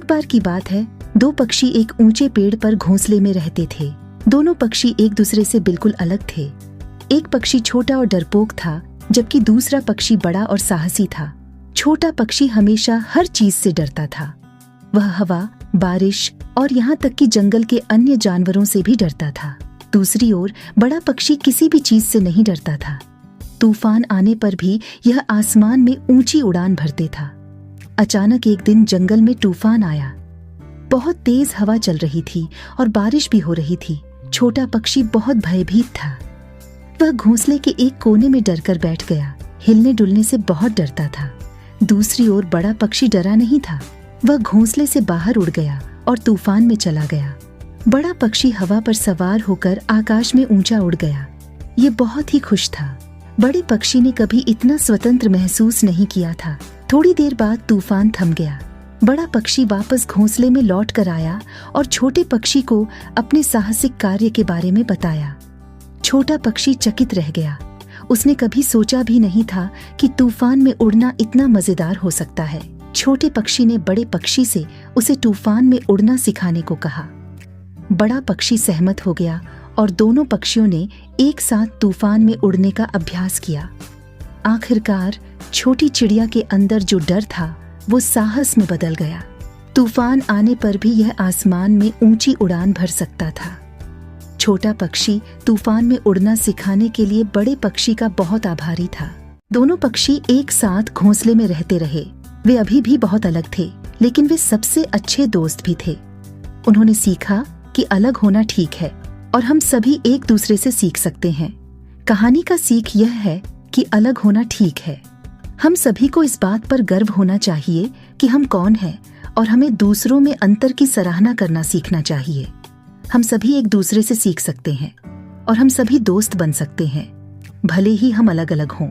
बार की बात है, दो पक्षी एक ऊंचे पेड़ पर घोंसले में रहते थे। दोनों पक्षी एक दूसरे से बिल्कुल अलग थे। एक पक्षी छोटा और डरपोक था, जबकि दूसरा पक्षी बड़ा और साहसी था। छोटा पक्षी हमेशा हर चीज से डरता था। वह हवा, बारिश और यहाँ तक कि जंगल के अन्य जानवरों से भी डरता था। दूसरी ओर बड़ा पक्षी किसी भी चीज से नहीं डरता था। तूफान आने पर भी यह आसमान में ऊंची उड़ान भरते था। अचानक एक दिन जंगल में तूफान आया। बहुत तेज हवा चल रही थी और बारिश भी हो रही थी। छोटा पक्षी बहुत भयभीत था। वह घोंसले के एक कोने में डरकर बैठ गया। हिलने डुलने से बहुत डरता था। दूसरी ओर बड़ा पक्षी डरा नहीं था। वह घोंसले से बाहर उड़ गया और तूफान में चला गया। बड़ा पक्षी हवा पर सवार होकर आकाश में ऊंचा उड़ गया। ये बहुत ही खुश था। बड़े पक्षी ने कभी इतना स्वतंत्र महसूस नहीं किया था। थोड़ी देर बाद तूफान थम गया। बड़ा पक्षी वापस घोंसले में लौट कर आया और छोटे पक्षी को अपने साहसिक कार्य के बारे में बताया। छोटा पक्षी चकित रह गया। उसने कभी सोचा भी नहीं था कि तूफान में उड़ना इतना मजेदार हो सकता है। छोटे पक्षी ने बड़े पक्षी से उसे तूफान में उड़ना सिखाने को कहा। बड़ा पक्षी सहमत हो गया और दोनों पक्षियों ने एक साथ तूफान में उड़ने का अभ्यास किया। आखिरकार छोटी चिड़िया के अंदर जो डर था वो साहस में बदल गया। तूफान आने पर भी यह आसमान में ऊंची उड़ान भर सकता था। छोटा पक्षी तूफान में उड़ना सिखाने के लिए बड़े पक्षी का बहुत आभारी था। दोनों पक्षी एक साथ घोंसले में रहते रहे। वे अभी भी बहुत अलग थे, लेकिन वे सबसे अच्छे दोस्त भी थे। उन्होंने सीखा कि अलग होना ठीक है और हम सभी एक दूसरे से सीख सकते हैं। कहानी का सीख यह है कि अलग होना ठीक है। हम सभी को इस बात पर गर्व होना चाहिए कि हम कौन हैं और हमें दूसरों में अंतर की सराहना करना सीखना चाहिए। हम सभी एक दूसरे से सीख सकते हैं और हम सभी दोस्त बन सकते हैं, भले ही हम अलग अलग हों।